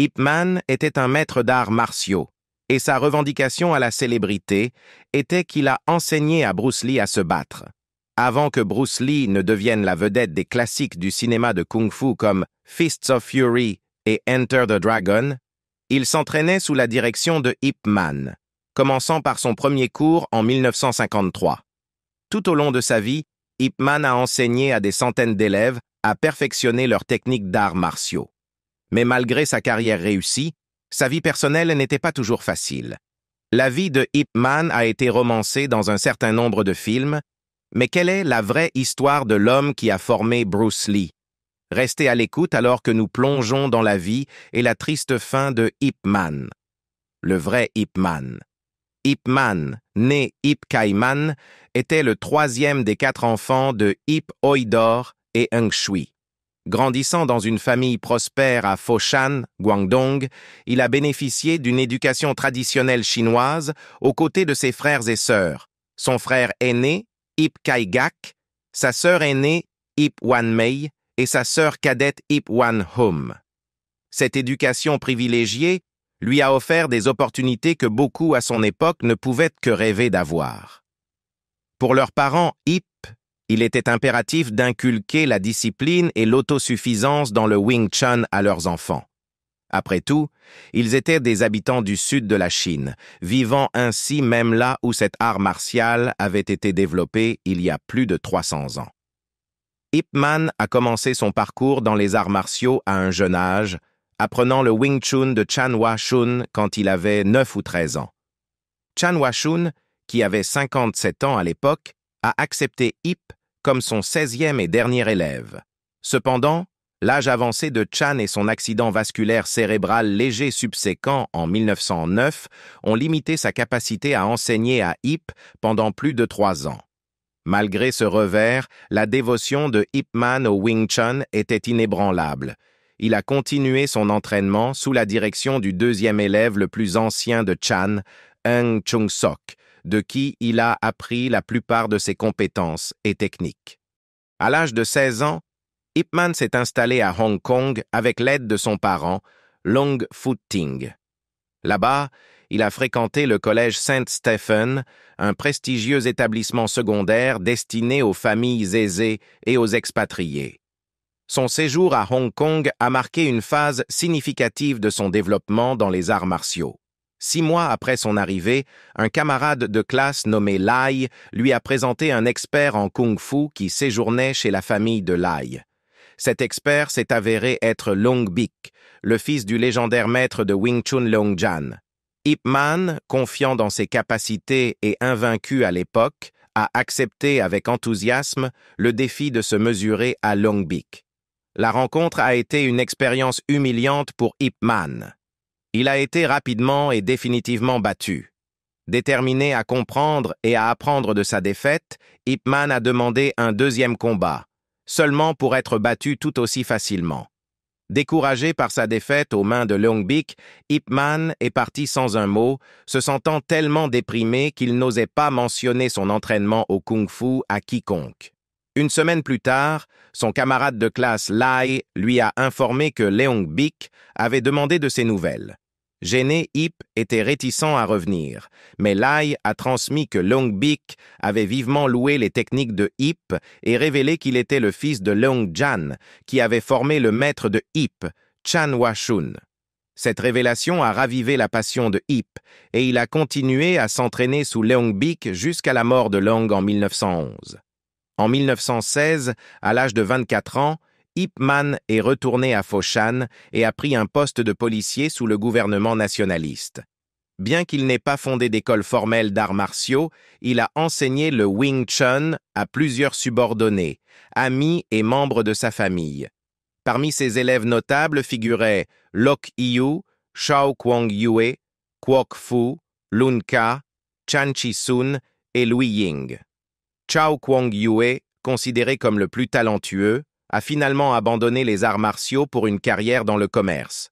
Ip Man était un maître d'arts martiaux, et sa revendication à la célébrité était qu'il a enseigné à Bruce Lee à se battre. Avant que Bruce Lee ne devienne la vedette des classiques du cinéma de Kung-Fu comme Fists of Fury et Enter the Dragon, il s'entraînait sous la direction de Ip Man, commençant par son premier cours en 1953. Tout au long de sa vie, Ip Man a enseigné à des centaines d'élèves à perfectionner leurs techniques d'arts martiaux. Mais malgré sa carrière réussie, sa vie personnelle n'était pas toujours facile. La vie de Ip Man a été romancée dans un certain nombre de films, mais quelle est la vraie histoire de l'homme qui a formé Bruce Lee? Restez à l'écoute alors que nous plongeons dans la vie et la triste fin de Ip Man. Le vrai Ip Man. Ip Man, né Ip Kai Man, était le troisième des 4 enfants de Ip Oidor et Ung Shui. Grandissant dans une famille prospère à Foshan, Guangdong, il a bénéficié d'une éducation traditionnelle chinoise aux côtés de ses frères et sœurs. Son frère aîné, Ip Kai Gak, sa sœur aînée, Ip Wan Mei, et sa sœur cadette Ip Wan Hum. Cette éducation privilégiée lui a offert des opportunités que beaucoup à son époque ne pouvaient que rêver d'avoir. Pour leurs parents, Ip, il était impératif d'inculquer la discipline et l'autosuffisance dans le Wing Chun à leurs enfants. Après tout, ils étaient des habitants du sud de la Chine, vivant ainsi même là où cet art martial avait été développé il y a plus de 300 ans. Ip Man a commencé son parcours dans les arts martiaux à un jeune âge, apprenant le Wing Chun de Chan Hua Shun quand il avait 9 ou 13 ans. Chan Hua Shun, qui avait 57 ans à l'époque, a accepté Ip comme son 16e et dernier élève. Cependant, l'âge avancé de Chan et son accident vasculaire cérébral léger subséquent en 1909 ont limité sa capacité à enseigner à Ip pendant plus de 3 ans. Malgré ce revers, la dévotion de Ip Man au Wing Chun était inébranlable. Il a continué son entraînement sous la direction du deuxième élève le plus ancien de Chan, Ung Chung Sok, de qui il a appris la plupart de ses compétences et techniques. À l'âge de 16 ans, Ip Man s'est installé à Hong Kong avec l'aide de son parent, Long Fut Ting. Là-bas, il a fréquenté le collège Saint Stephen, un prestigieux établissement secondaire destiné aux familles aisées et aux expatriés. Son séjour à Hong Kong a marqué une phase significative de son développement dans les arts martiaux. 6 mois après son arrivée, un camarade de classe nommé Lai lui a présenté un expert en kung-fu qui séjournait chez la famille de Lai. Cet expert s'est avéré être Long Bik, le fils du légendaire maître de Wing Chun Long Jan. Ip Man, confiant dans ses capacités et invaincu à l'époque, a accepté avec enthousiasme le défi de se mesurer à Long Bik. La rencontre a été une expérience humiliante pour Ip Man. Il a été rapidement et définitivement battu. Déterminé à comprendre et à apprendre de sa défaite, Ip Man a demandé un deuxième combat, seulement pour être battu tout aussi facilement. Découragé par sa défaite aux mains de Long Bik, Ip Man est parti sans un mot, se sentant tellement déprimé qu'il n'osait pas mentionner son entraînement au kung-fu à quiconque. Une semaine plus tard, son camarade de classe Lai lui a informé que Long Bik avait demandé de ses nouvelles. Gêné, Ip était réticent à revenir, mais Lai a transmis que Long Bik avait vivement loué les techniques de Ip et révélé qu'il était le fils de Long Jan, qui avait formé le maître de Ip, Chan Hua Shun. Cette révélation a ravivé la passion de Ip, et il a continué à s'entraîner sous Long Bik jusqu'à la mort de Long en 1911. En 1916, à l'âge de 24 ans, Ip Man est retourné à Foshan et a pris un poste de policier sous le gouvernement nationaliste. Bien qu'il n'ait pas fondé d'école formelle d'arts martiaux, il a enseigné le Wing Chun à plusieurs subordonnés, amis et membres de sa famille. Parmi ses élèves notables figuraient Lok Iu, Shao Kwong Yue, Kwok Fu, Lun Ka, Chan Chi Sun et Lui Ying. Chao Kwong Yue, considéré comme le plus talentueux, a finalement abandonné les arts martiaux pour une carrière dans le commerce.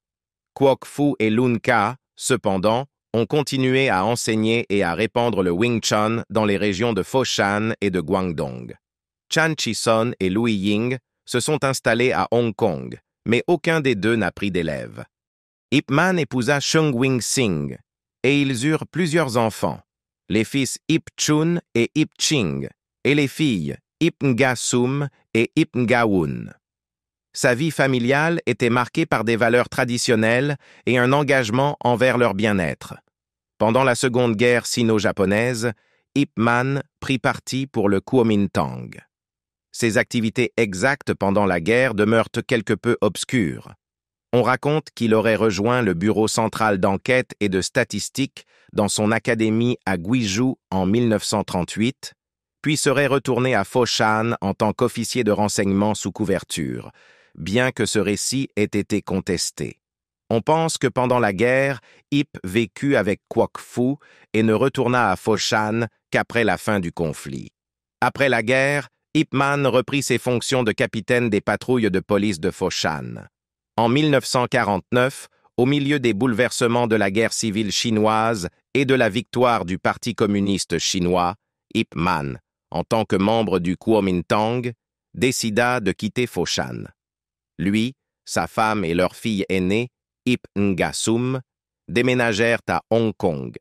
Kwok Fu et Lun Ka, cependant, ont continué à enseigner et à répandre le Wing Chun dans les régions de Foshan et de Guangdong. Chan Chi-sun et Lui Ying se sont installés à Hong Kong, mais aucun des deux n'a pris d'élèves. Ip Man épousa Chung Wing Sing, et ils eurent plusieurs enfants, les fils Ip Chun et Ip Ching, et les filles Ip Nga Sum et Ip Nga Wun. Sa vie familiale était marquée par des valeurs traditionnelles et un engagement envers leur bien-être. Pendant la Seconde Guerre sino-japonaise, Ip Man prit parti pour le Kuomintang. Ses activités exactes pendant la guerre demeurent quelque peu obscures. On raconte qu'il aurait rejoint le Bureau central d'enquête et de statistique dans son académie à Guizhou en 1938, puis serait retourné à Foshan en tant qu'officier de renseignement sous couverture, bien que ce récit ait été contesté. On pense que pendant la guerre, Ip vécut avec Kwok Fu et ne retourna à Foshan qu'après la fin du conflit. Après la guerre, Ip Man reprit ses fonctions de capitaine des patrouilles de police de Foshan. En 1949, au milieu des bouleversements de la guerre civile chinoise et de la victoire du Parti communiste chinois, Ip Man, en tant que membre du Kuomintang, décida de quitter Foshan. Lui, sa femme et leur fille aînée, Ip Nga Sum, déménagèrent à Hong Kong.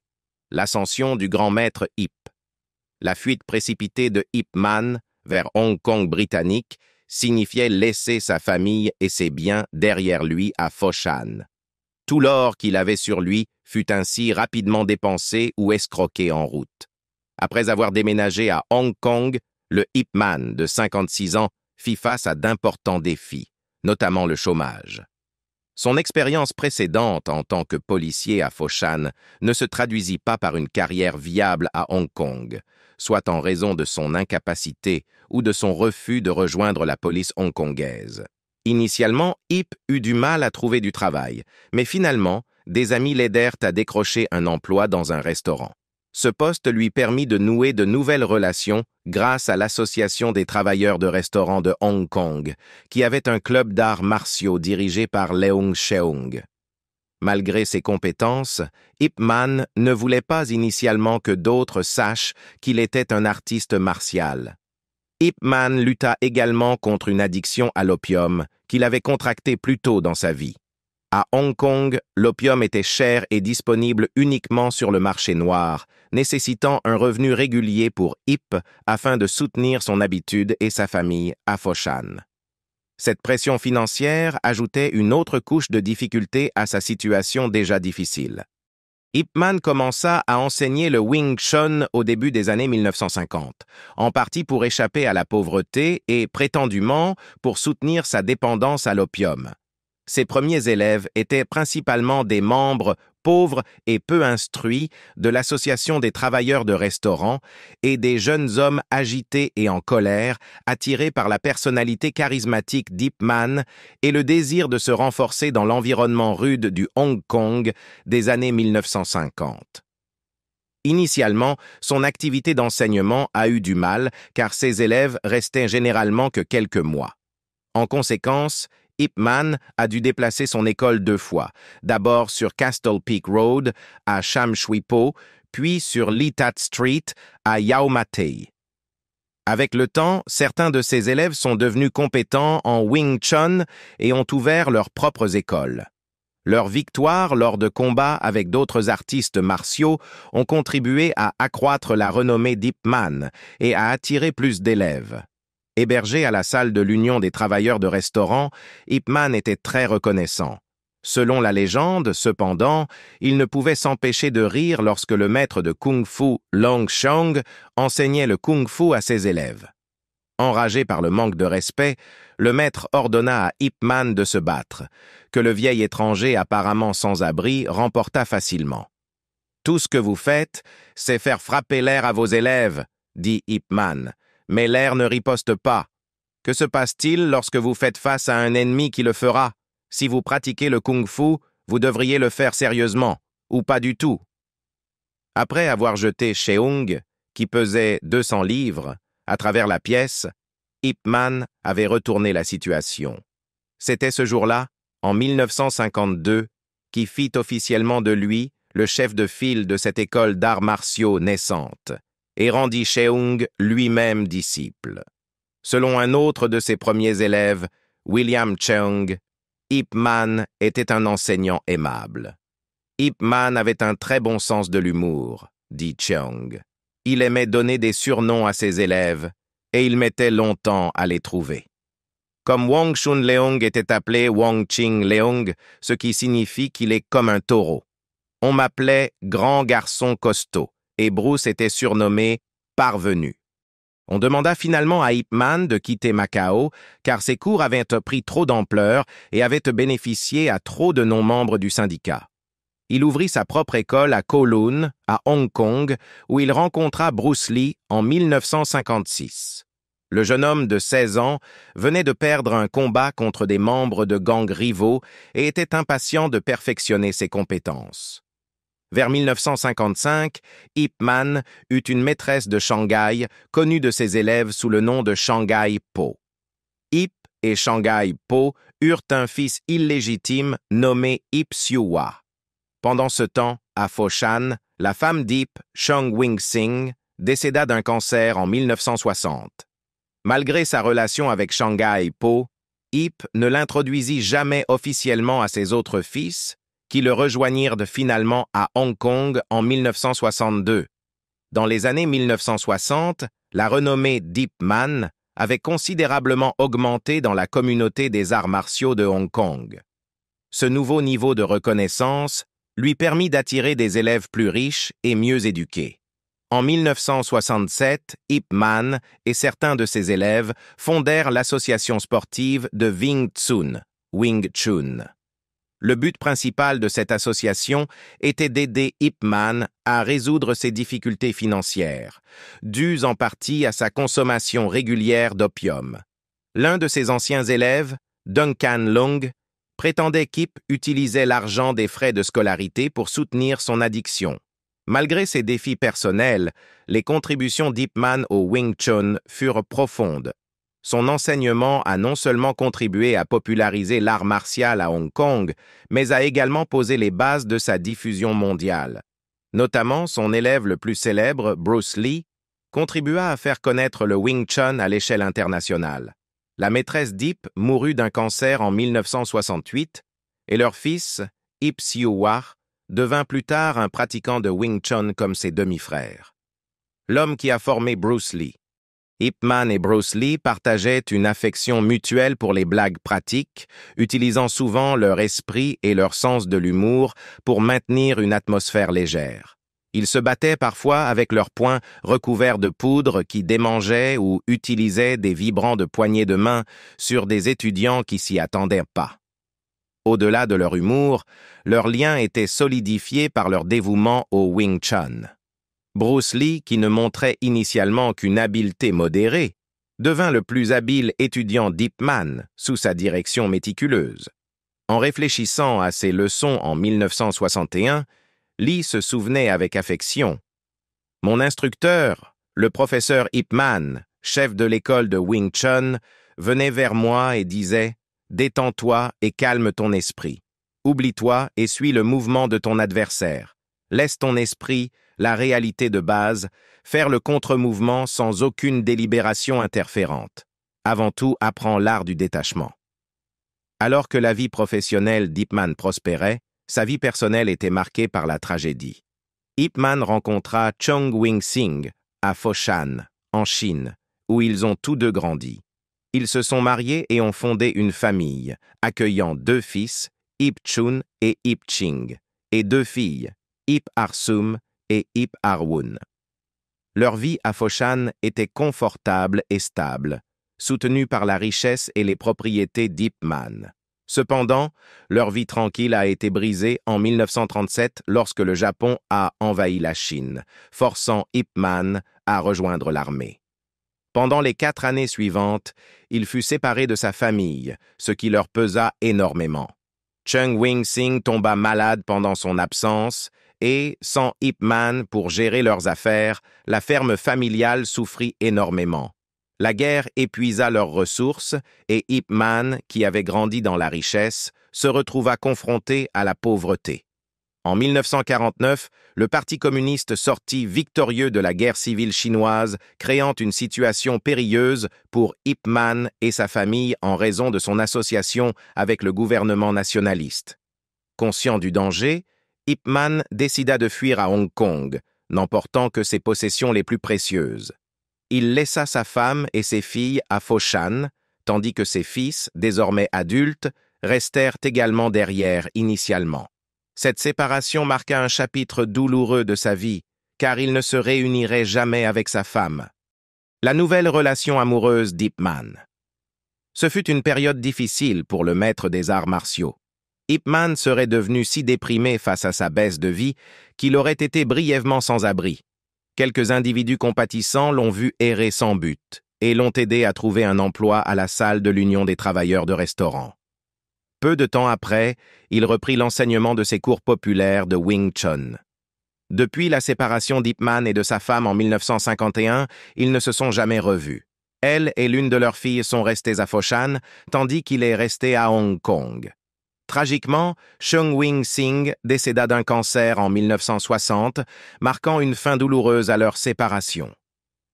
L'ascension du grand maître Ip. La fuite précipitée de Ip Man vers Hong Kong britannique signifiait laisser sa famille et ses biens derrière lui à Foshan. Tout l'or qu'il avait sur lui fut ainsi rapidement dépensé ou escroqué en route. Après avoir déménagé à Hong Kong, le Ip Man de 56 ans fit face à d'importants défis, notamment le chômage. Son expérience précédente en tant que policier à Foshan ne se traduisit pas par une carrière viable à Hong Kong, soit en raison de son incapacité ou de son refus de rejoindre la police hongkongaise. Initialement, Ip eut du mal à trouver du travail, mais finalement, des amis l'aidèrent à décrocher un emploi dans un restaurant. Ce poste lui permit de nouer de nouvelles relations grâce à l'Association des travailleurs de restaurants de Hong Kong, qui avait un club d'arts martiaux dirigé par Leung Sheung. Malgré ses compétences, Ip Man ne voulait pas initialement que d'autres sachent qu'il était un artiste martial. Ip Man lutta également contre une addiction à l'opium qu'il avait contractée plus tôt dans sa vie. À Hong Kong, l'opium était cher et disponible uniquement sur le marché noir, nécessitant un revenu régulier pour Ip afin de soutenir son habitude et sa famille à Foshan. Cette pression financière ajoutait une autre couche de difficulté à sa situation déjà difficile. Ip Man commença à enseigner le Wing Chun au début des années 1950, en partie pour échapper à la pauvreté et, prétendument, pour soutenir sa dépendance à l'opium. Ses premiers élèves étaient principalement des membres pauvres et peu instruits de l'Association des travailleurs de restaurants et des jeunes hommes agités et en colère, attirés par la personnalité charismatique d'Ip Man et le désir de se renforcer dans l'environnement rude du Hong Kong des années 1950. Initialement, son activité d'enseignement a eu du mal car ses élèves restaient généralement que quelques mois. En conséquence, Ip Man a dû déplacer son école 2 fois, d'abord sur Castle Peak Road à Sham Shui Po, puis sur Lee Tat Street à Yau Ma Tei. Avec le temps, certains de ses élèves sont devenus compétents en Wing Chun et ont ouvert leurs propres écoles. Leurs victoires lors de combats avec d'autres artistes martiaux ont contribué à accroître la renommée d'Ip Man et à attirer plus d'élèves. Hébergé à la salle de l'Union des travailleurs de restaurants, Ip Man était très reconnaissant. Selon la légende, cependant, il ne pouvait s'empêcher de rire lorsque le maître de kung-fu, Leung Sheung, enseignait le kung-fu à ses élèves. Enragé par le manque de respect, le maître ordonna à Ip Man de se battre, que le vieil étranger apparemment sans abri remporta facilement. « Tout ce que vous faites, c'est faire frapper l'air à vos élèves, » dit Ip Man. Mais l'air ne riposte pas. Que se passe-t-il lorsque vous faites face à un ennemi qui le fera? Si vous pratiquez le kung-fu, vous devriez le faire sérieusement, ou pas du tout. Après avoir jeté Sheung, qui pesait 200 livres, à travers la pièce, Ip Man avait retourné la situation. C'était ce jour-là, en 1952, qui fit officiellement de lui le chef de file de cette école d'arts martiaux naissante, et rendit Sheung lui-même disciple. Selon un autre de ses premiers élèves, William Cheung, Ip Man était un enseignant aimable. Ip Man avait un très bon sens de l'humour, dit Cheong. Il aimait donner des surnoms à ses élèves, et il mettait longtemps à les trouver. Comme Wong Chun Leung était appelé Wong Ching Leung, ce qui signifie qu'il est comme un taureau. On m'appelait grand garçon costaud, et Bruce était surnommé Parvenu. On demanda finalement à Ip Man de quitter Macao, car ses cours avaient pris trop d'ampleur et avaient bénéficié à trop de non-membres du syndicat. Il ouvrit sa propre école à Kowloon, à Hong Kong, où il rencontra Bruce Lee en 1956. Le jeune homme de 16 ans venait de perdre un combat contre des membres de gangs rivaux et était impatient de perfectionner ses compétences. Vers 1955, Ip Man eut une maîtresse de Shanghai, connue de ses élèves sous le nom de Shanghai Po. Ip et Shanghai Po eurent un fils illégitime nommé Ip Siu-Hwa. Pendant ce temps, à Foshan, la femme d'Ip, Chong Wing-sing, décéda d'un cancer en 1960. Malgré sa relation avec Shanghai Po, Ip ne l'introduisit jamais officiellement à ses autres fils, qui le rejoignirent finalement à Hong Kong en 1962. Dans les années 1960, la renommée d'Ip Man avait considérablement augmenté dans la communauté des arts martiaux de Hong Kong. Ce nouveau niveau de reconnaissance lui permit d'attirer des élèves plus riches et mieux éduqués. En 1967, Ip Man et certains de ses élèves fondèrent l'association sportive de Wing Tsun, Wing Chun. Le but principal de cette association était d'aider Ip Man à résoudre ses difficultés financières, dues en partie à sa consommation régulière d'opium. L'un de ses anciens élèves, Duncan Long, prétendait qu'Ip utilisait l'argent des frais de scolarité pour soutenir son addiction. Malgré ses défis personnels, les contributions d'Ip Man au Wing Chun furent profondes. Son enseignement a non seulement contribué à populariser l'art martial à Hong Kong, mais a également posé les bases de sa diffusion mondiale. Notamment, son élève le plus célèbre, Bruce Lee, contribua à faire connaître le Wing Chun à l'échelle internationale. La maîtresse d'Ip mourut d'un cancer en 1968 et leur fils, Ip Siu-Hwa, devint plus tard un pratiquant de Wing Chun comme ses demi-frères. L'homme qui a formé Bruce Lee. Ip Man et Bruce Lee partageaient une affection mutuelle pour les blagues pratiques, utilisant souvent leur esprit et leur sens de l'humour pour maintenir une atmosphère légère. Ils se battaient parfois avec leurs poings recouverts de poudre qui démangeaient ou utilisaient des vibrants de poignées de main sur des étudiants qui s'y attendaient pas. Au-delà de leur humour, leur lien était solidifié par leur dévouement au Wing Chun. Bruce Lee, qui ne montrait initialement qu'une habileté modérée, devint le plus habile étudiant d'Ip Man sous sa direction méticuleuse. En réfléchissant à ses leçons en 1961, Lee se souvenait avec affection. « Mon instructeur, le professeur Ip Man, chef de l'école de Wing Chun, venait vers moi et disait « Détends-toi et calme ton esprit. Oublie-toi et suis le mouvement de ton adversaire. Laisse ton esprit, la réalité de base, faire le contre-mouvement sans aucune délibération interférente. Avant tout, apprends l'art du détachement. » Alors que la vie professionnelle d'Ip Man prospérait, sa vie personnelle était marquée par la tragédie. Ip Man rencontra Chong Wing-sing à Foshan, en Chine, où ils ont tous deux grandi. Ils se sont mariés et ont fondé une famille, accueillant 2 fils, Ip Chun et Ip Ching, et 2 filles, Ip Arsum et Ip Arwoon. Leur vie à Foshan était confortable et stable, soutenue par la richesse et les propriétés d'Ip Man. Cependant, leur vie tranquille a été brisée en 1937 lorsque le Japon a envahi la Chine, forçant Ip Man à rejoindre l'armée. Pendant les 4 années suivantes, il fut séparé de sa famille, ce qui leur pesa énormément. Chong Wing-sing tomba malade pendant son absence et, sans Ip Man pour gérer leurs affaires, la ferme familiale souffrit énormément. La guerre épuisa leurs ressources et Ip Man, qui avait grandi dans la richesse, se retrouva confronté à la pauvreté. En 1949, le Parti communiste sortit victorieux de la guerre civile chinoise, créant une situation périlleuse pour Ip Man et sa famille en raison de son association avec le gouvernement nationaliste. Conscient du danger, Ip Man décida de fuir à Hong Kong, n'emportant que ses possessions les plus précieuses. Il laissa sa femme et ses filles à Foshan, tandis que ses fils, désormais adultes, restèrent également derrière initialement. Cette séparation marqua un chapitre douloureux de sa vie, car il ne se réunirait jamais avec sa femme. La nouvelle relation amoureuse d'Ip Man. Ce fut une période difficile pour le maître des arts martiaux. Ip Man serait devenu si déprimé face à sa baisse de vie qu'il aurait été brièvement sans abri. Quelques individus compatissants l'ont vu errer sans but et l'ont aidé à trouver un emploi à la salle de l'Union des travailleurs de restaurants. Peu de temps après, il reprit l'enseignement de ses cours populaires de Wing Chun. Depuis la séparation d'Ip Man et de sa femme en 1951, ils ne se sont jamais revus. Elle et l'une de leurs filles sont restées à Foshan, tandis qu'il est resté à Hong Kong. Tragiquement, Chung Wing Sing décéda d'un cancer en 1960, marquant une fin douloureuse à leur séparation.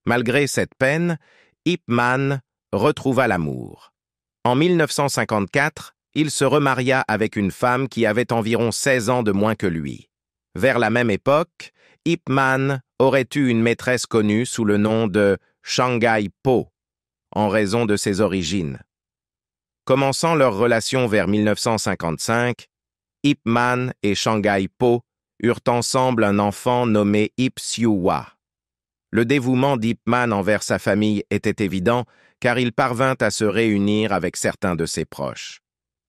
Malgré cette peine, Ip Man retrouva l'amour. En 1954, il se remaria avec une femme qui avait environ 16 ans de moins que lui. Vers la même époque, Ip Man aurait eu une maîtresse connue sous le nom de Shanghai Po, en raison de ses origines. Commençant leur relation vers 1955, Ip Man et Shanghai Po eurent ensemble un enfant nommé Ip Siu-Hwa. Le dévouement d'Ip Man envers sa famille était évident, car il parvint à se réunir avec certains de ses proches.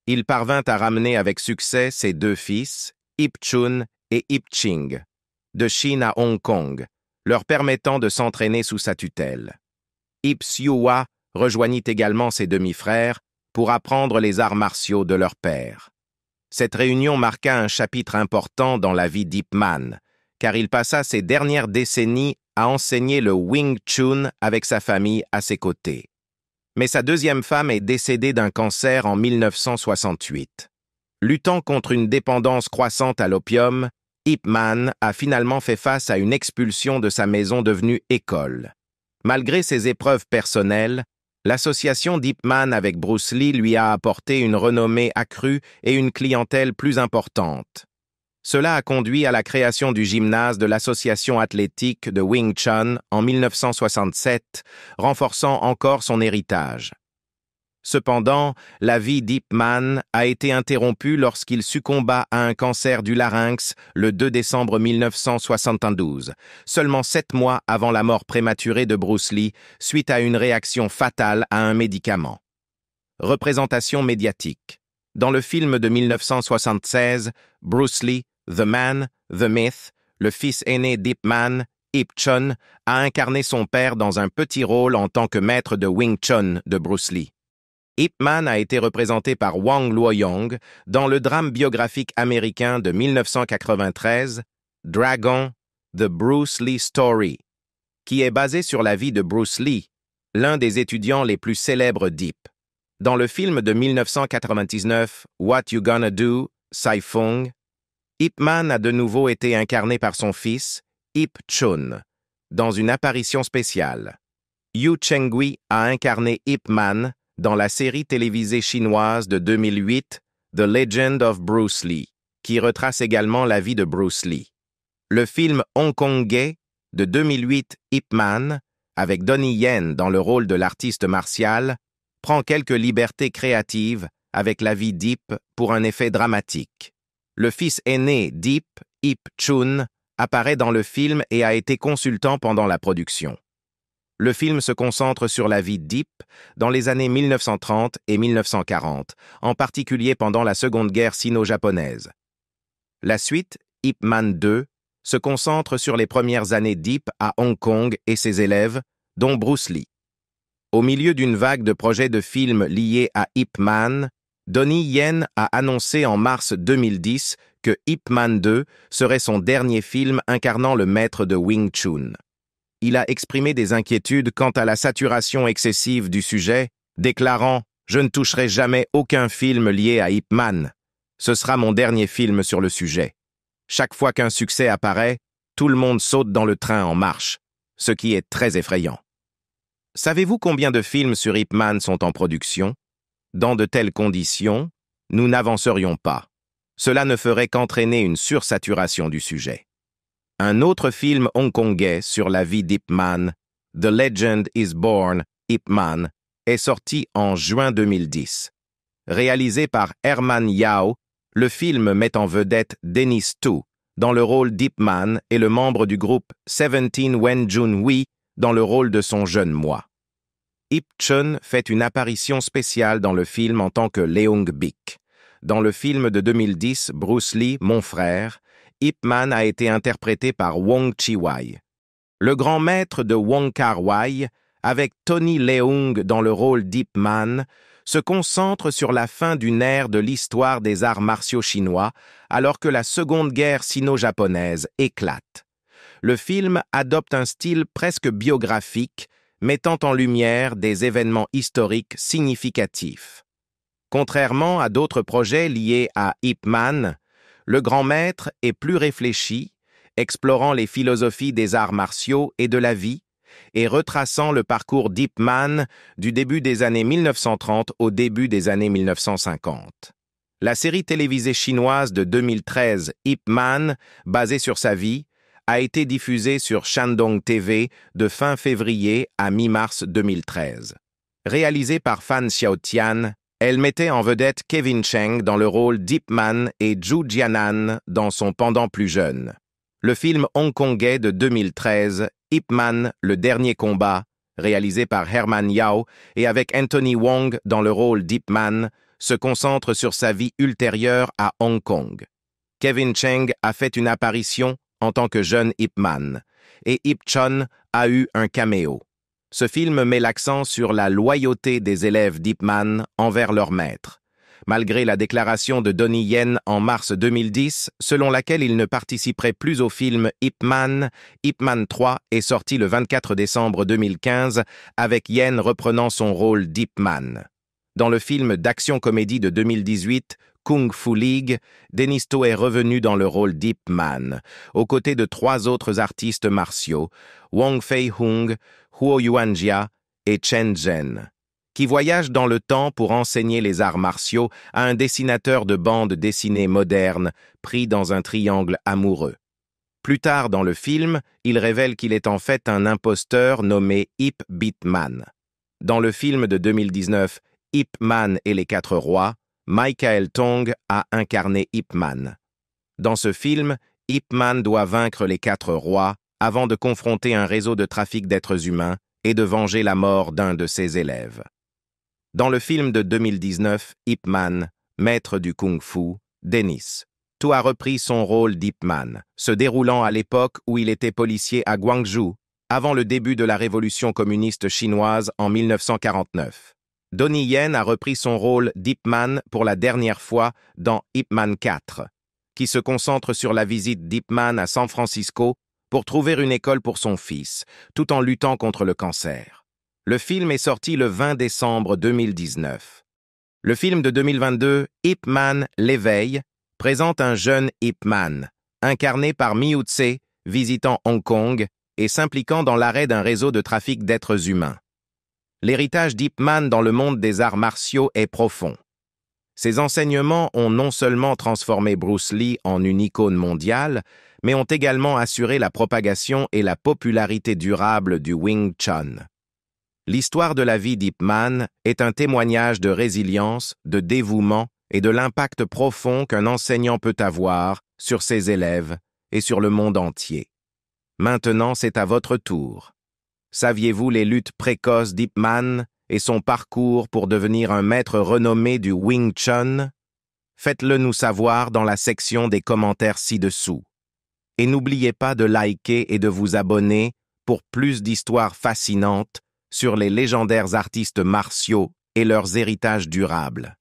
Il parvint à ramener avec succès ses deux fils, Ip Chun et Ip Ching, de Chine à Hong Kong, leur permettant de s'entraîner sous sa tutelle. Ip Siu-Hwa rejoignit également ses demi-frères pour apprendre les arts martiaux de leur père. Cette réunion marqua un chapitre important dans la vie d'Ip Man, car il passa ses dernières décennies à enseigner le Wing Chun avec sa famille à ses côtés. Mais sa deuxième femme est décédée d'un cancer en 1968. Luttant contre une dépendance croissante à l'opium, Ip Man a finalement fait face à une expulsion de sa maison devenue école. Malgré ses épreuves personnelles, l'association d'Ip Man avec Bruce Lee lui a apporté une renommée accrue et une clientèle plus importante. Cela a conduit à la création du gymnase de l'association athlétique de Wing Chun en 1967, renforçant encore son héritage. Cependant, la vie d'Ip Man a été interrompue lorsqu'il succomba à un cancer du larynx le 2 décembre 1972, seulement 7 mois avant la mort prématurée de Bruce Lee suite à une réaction fatale à un médicament. Représentation médiatique. Dans le film de 1976, Bruce Lee, The Man, The Myth, le fils aîné d'Ip Man, Ip Chun, a incarné son père dans un petit rôle en tant que maître de Wing Chun de Bruce Lee. Ip Man a été représenté par Wang Luoyong dans le drame biographique américain de 1993, Dragon, The Bruce Lee Story, qui est basé sur la vie de Bruce Lee, l'un des étudiants les plus célèbres d'Ip. Dans le film de 1999, What You Gonna Do, Sai Fung, Ip Man a de nouveau été incarné par son fils, Ip Chun, dans une apparition spéciale. Yu Chengui a incarné Ip Man dans la série télévisée chinoise de 2008, The Legend of Bruce Lee, qui retrace également la vie de Bruce Lee. Le film hongkongais de 2008, Ip Man, avec Donnie Yen dans le rôle de l'artiste martial, prend quelques libertés créatives avec la vie d'Ip pour un effet dramatique. Le fils aîné d'Ip, Ip Chun, apparaît dans le film et a été consultant pendant la production. Le film se concentre sur la vie d'Ip dans les années 1930 et 1940, en particulier pendant la Seconde Guerre sino-japonaise. La suite, Ip Man 2, se concentre sur les premières années d'Ip à Hong Kong et ses élèves, dont Bruce Lee. Au milieu d'une vague de projets de films liés à Ip Man, Donnie Yen a annoncé en mars 2010 que Ip Man 2 serait son dernier film incarnant le maître de Wing Chun. Il a exprimé des inquiétudes quant à la saturation excessive du sujet, déclarant « Je ne toucherai jamais aucun film lié à Ip Man. Ce sera mon dernier film sur le sujet. » Chaque fois qu'un succès apparaît, tout le monde saute dans le train en marche, ce qui est très effrayant. Savez-vous combien de films sur Ip Man sont en production? Dans de telles conditions, nous n'avancerions pas. Cela ne ferait qu'entraîner une sursaturation du sujet. Un autre film hongkongais sur la vie d'Ip Man, The Legend is Born, Ip Man, est sorti en juin 2010. Réalisé par Herman Yao, le film met en vedette Dennis Tu dans le rôle d'Ip Man et le membre du groupe 17 Wen Jun-hui dans le rôle de son jeune moi. Ip Chun fait une apparition spéciale dans le film en tant que Leung Bik. Dans le film de 2010, Bruce Lee, mon frère, Ip Man a été interprété par Wong Chi-wai. Le grand maître de Wong Kar-wai, avec Tony Leung dans le rôle d'Ip Man, se concentre sur la fin d'une ère de l'histoire des arts martiaux chinois, alors que la Seconde Guerre sino-japonaise éclate. Le film adopte un style presque biographique, mettant en lumière des événements historiques significatifs. Contrairement à d'autres projets liés à Ip Man, le grand maître est plus réfléchi, explorant les philosophies des arts martiaux et de la vie, et retraçant le parcours d'Ip Man du début des années 1930 au début des années 1950. La série télévisée chinoise de 2013, Ip Man, basée sur sa vie, a été diffusée sur Shandong TV de fin février à mi-mars 2013. Réalisée par Fan Xiaotian, elle mettait en vedette Kevin Cheng dans le rôle d'Ip Man et Zhu Jianan dans son pendant plus jeune. Le film hongkongais de 2013, Ip Man, le dernier combat, réalisé par Herman Yao et avec Anthony Wong dans le rôle d'Ip Man, se concentre sur sa vie ultérieure à Hong Kong. Kevin Cheng a fait une apparition en tant que jeune Ip Man, et Ip Chun a eu un caméo. Ce film met l'accent sur la loyauté des élèves d'Ip Man envers leur maître. Malgré la déclaration de Donnie Yen en mars 2010, selon laquelle il ne participerait plus au film Ip Man 3 est sorti le 24 décembre 2015, avec Yen reprenant son rôle d'Ip Man. Dans le film d'action-comédie de 2018, Kung Fu League, Dennis Tu est revenu dans le rôle d'Ip Man, aux côtés de 3 autres artistes martiaux, Wong Fei-hung, Huo Yuanjia et Chen Zhen, qui voyagent dans le temps pour enseigner les arts martiaux à un dessinateur de bande dessinée moderne pris dans un triangle amoureux. Plus tard dans le film, il révèle qu'il est en fait un imposteur nommé Ip Bitman. Dans le film de 2019, Ip Man et les 4 rois, Michael Tong a incarné Ip Man. Dans ce film, Ip Man doit vaincre les 4 rois avant de confronter un réseau de trafic d'êtres humains et de venger la mort d'un de ses élèves. Dans le film de 2019, Ip Man, maître du kung-fu, Dennis Tu a repris son rôle d'Ip Man, se déroulant à l'époque où il était policier à Guangzhou, avant le début de la révolution communiste chinoise en 1949. Donnie Yen a repris son rôle d'Ip Man pour la dernière fois dans Ip Man 4, qui se concentre sur la visite d'Ip Man à San Francisco pour trouver une école pour son fils, tout en luttant contre le cancer. Le film est sorti le 20 décembre 2019. Le film de 2022, Ip Man l'éveil, présente un jeune Ip Man, incarné par Miu Tse, visitant Hong Kong et s'impliquant dans l'arrêt d'un réseau de trafic d'êtres humains. L'héritage d'Ip Man dans le monde des arts martiaux est profond. Ses enseignements ont non seulement transformé Bruce Lee en une icône mondiale, mais ont également assuré la propagation et la popularité durable du Wing Chun. L'histoire de la vie d'Ip Man est un témoignage de résilience, de dévouement et de l'impact profond qu'un enseignant peut avoir sur ses élèves et sur le monde entier. Maintenant, c'est à votre tour. Saviez-vous les luttes précoces d'Ip Man et son parcours pour devenir un maître renommé du Wing Chun? Faites-le nous savoir dans la section des commentaires ci-dessous. Et n'oubliez pas de liker et de vous abonner pour plus d'histoires fascinantes sur les légendaires artistes martiaux et leurs héritages durables.